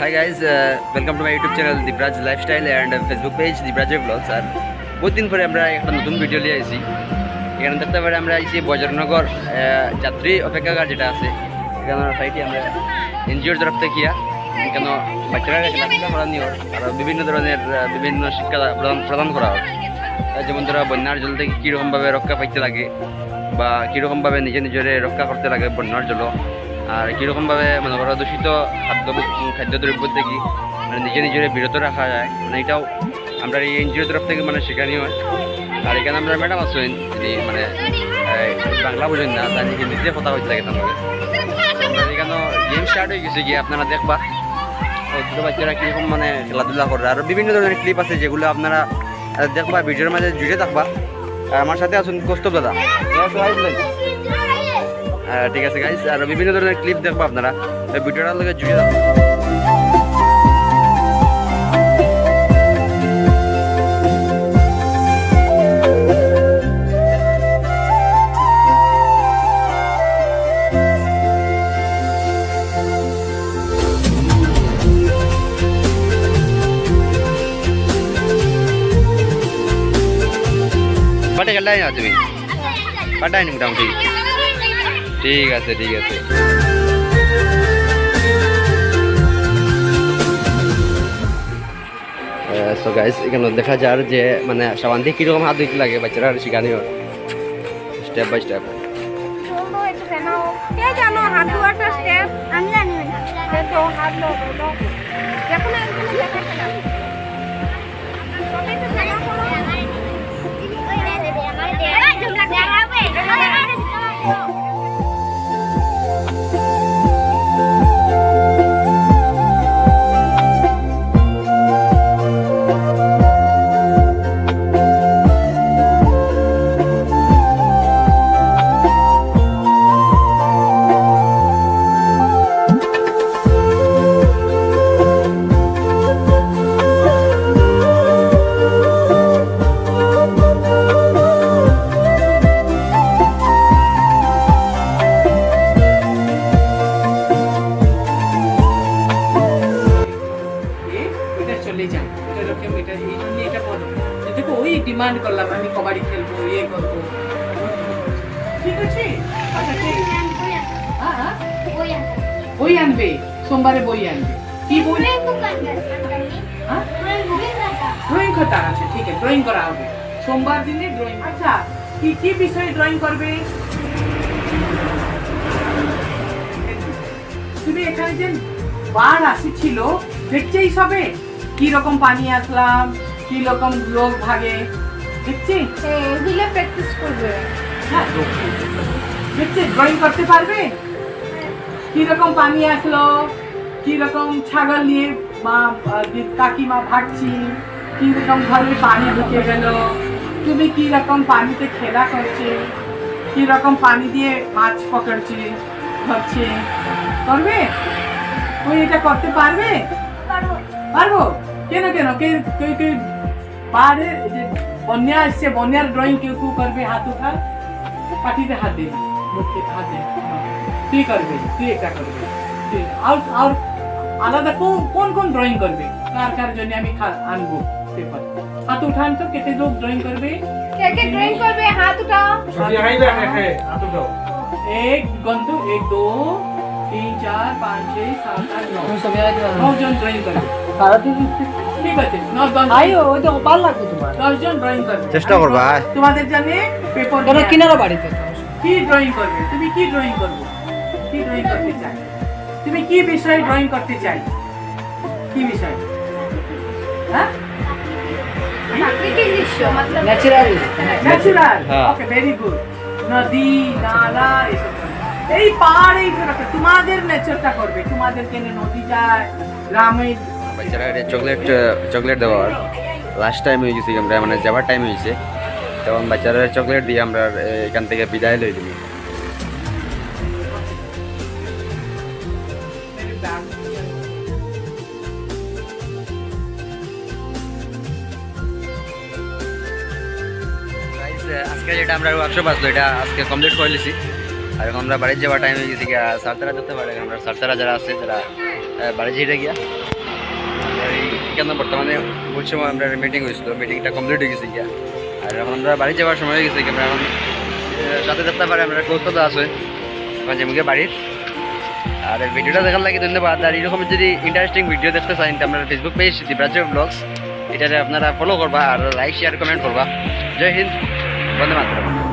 Hi guys, welcome to my YouTube channel Dibraj Lifestyle and Facebook page Dibraj Vlogs. আর বহুত দিন পরে আমরা একটা নতুন ভিডিও নিয়ে আইছি। এখানে দেখতে পারে আমরা আইছি বজরনগর যাত্রী অপেক্ষাগার যেটা আছে এখানে সাইটে আমরা এনজিওর তরফ থেকে এখানে বাচ্চারা খেলাধুলা করানো হয় আর বিভিন্ন ধরনের বিভিন্ন শিক্ষা প্রদান করা হয়। যেমন ধরো বন্যার জল থেকে কীরকমভাবে রক্ষা পাইতে লাগে বা কীরকমভাবে নিজের রক্ষা করতে লাগে বন্যার জল, আর কীরকমভাবে মনে করো দূষিত খাদ্যদ্রব্য থেকে মানে নিজের বিরত রাখা যায়, মানে এটাও আমরা এই এনজিওর তরফ থেকে মানে শেখানি হয়। আর এখানে আমরা ম্যাডাম আছেন যিনি মানে বাংলা বোঝেন না, তাই হিন্দিতে কথা হইতে লাগে তার লগে। আমরা এখানে গেম স্টার্ট হয়ে গেছে গিয়ে আপনারা দেখবা ছোটো বাচ্চারা কীরকম মানে খেলাধুলা করে, আর বিভিন্ন ধরনের ক্লিপ আছে যেগুলো আপনারা দেখবা ভিডিওর মাঝে জুড়ে থাকবা। আর আমার সাথে আসুন কৌস্তব দাদা, ঠিক আছে গাইস, আর বিভিন্ন ধরনের ক্লিপ দেখবো আপনারা ভিডিওটার লগে জুড়ে যাবেন। পাটে খেলতে না তুমি পাটাই নি মোটামুটি, ঠিক আছে ঠিক আছে। সো গাইস এখানে দেখা যায় যে মানে সাবান দিয়ে কীরকম হাত ধুইতে লাগে বাচ্চারা শিখানি হয় স্টেপ বাই স্টেপ। ডিমান্ড করলাম আমি কবাডি খেলবো, ইয়ে করবো, ঠিক আছে? আচ্ছা ঠিক বই আনবে, সোমবারে বই আনবে। কি বই? ড্রয়িং খাতা আছে, ঠিক আছে, ড্রয়িং করা হবে সোমবার দিনে ড্রয়িং। আচ্ছা কি কি বিষয়ে ড্রয়িং করবে তুমি? এখানে যে বার আসছিল দেখছেই সবে কি রকম পানি আসলাম, কি রকম লোক ভাগে দেখছি, এগুলো প্র্যাকটিস করবে। হ্যাঁ দেখছি ড্রয়িং করতে পারবে কি রকম পানি আসলো, কি রকম ছাগল নিয়ে মা কাকিমা ভাগছি, কি রকম ঘরে পানি ঢুকে গেল, তুমি কি রকম পানিতে খেলা করছে, কি রকম পানি দিয়ে মাছ পকড়ছে ধরছে, করবে? তুমি এটা করতে পারবে? পারবো। কেন কেন কেউ কেউ পারে? যে বন্যা আসছে, বন্যার ড্রয়িং কেউ কেউ করবে, হাত উঠা পাটিতে হাত দে, মুখে হাত দে, তুই করবে, তুই এটা করবে। আর আলাদা কোন কোন ড্রয়িং করবে? কার কার জন্য আমি আনবো পেপার? হাত উঠান তো, কেটে লোক ড্রয়িং করবে? কে কে ড্রয়িং করবে? হাত উঠাও। এক গন্তু 1 2 3 4 5 6 7 8 9 9 জন ড্রয়িং করবে। ঠিক আছে, 9 জন আইও, ওই তো ভালো লাগবে তোমার। 10 জন ড্রয়িং করবে, চেষ্টা করবা তোমাদের জন্য পেপার ধরো কিনারো বাড়িতে। কি ড্রয়িং করবে তুমি? কি ড্রয়িং করবে? কি ড্রয়িং করতে চাই তুমি? কি বিষয়ে ড্রয়িং করতে চাই? কি বিষয়? হ্যাঁ প্রাকৃতিক দৃশ্য, मतलब ন্যাচারাল। ওকে, ভেরি গুড। নদী নালা এসব, এই পাহাড়, এই তোমাদের নেচারটা করবে। তোমাদের কেন নদী যায়, গ্রামে বাচ্চারা চকলেট দেওয়ার লাস্ট টাইম হয়ে গেছি আমরা, মানে যাওয়ার টাইম হয়েছে, তখন বাচ্চারা চকলেট দিয়ে আমরা এখান থেকে বিদায় লই দিই। আজকে যেটা আমরা ওয়ার্কশপ আসলো এটা আজকে কমপ্লিট করে লিছি। আর এখন আমরা বাড়ি যাওয়ার টাইম হয়ে গেছি, স্যার তারা যেতে পারে, আমরা স্যার তারা যারা আছে তারা বাড়ি যেতে গিয়া কেন বর্তমানে ওই সময় আমরা মিটিং হয়েছিল, মিটিংটা কমপ্লিট হয়ে গেছে গিয়া। আর এখন আমরা বাড়ি যাওয়ার সময় হয়ে গেছে কি, আমরা এখন সাথে যাত্রা পারে আমরা ব্যস্ততা আছে এখন যেমন বাড়ির। আর এই ভিডিওটা দেখার লাগে ধন্যবাদ। আর এরকম যদি ইন্টারেস্টিং ভিডিও দেখতে চান তো আমরা ফেসবুক পেজ দিব্রাজ ব্লগস এটাতে আপনারা ফলো করবা আর লাইক শেয়ার কমেন্ট করবা। জয় হিন্দ, বন্দে মাতরম।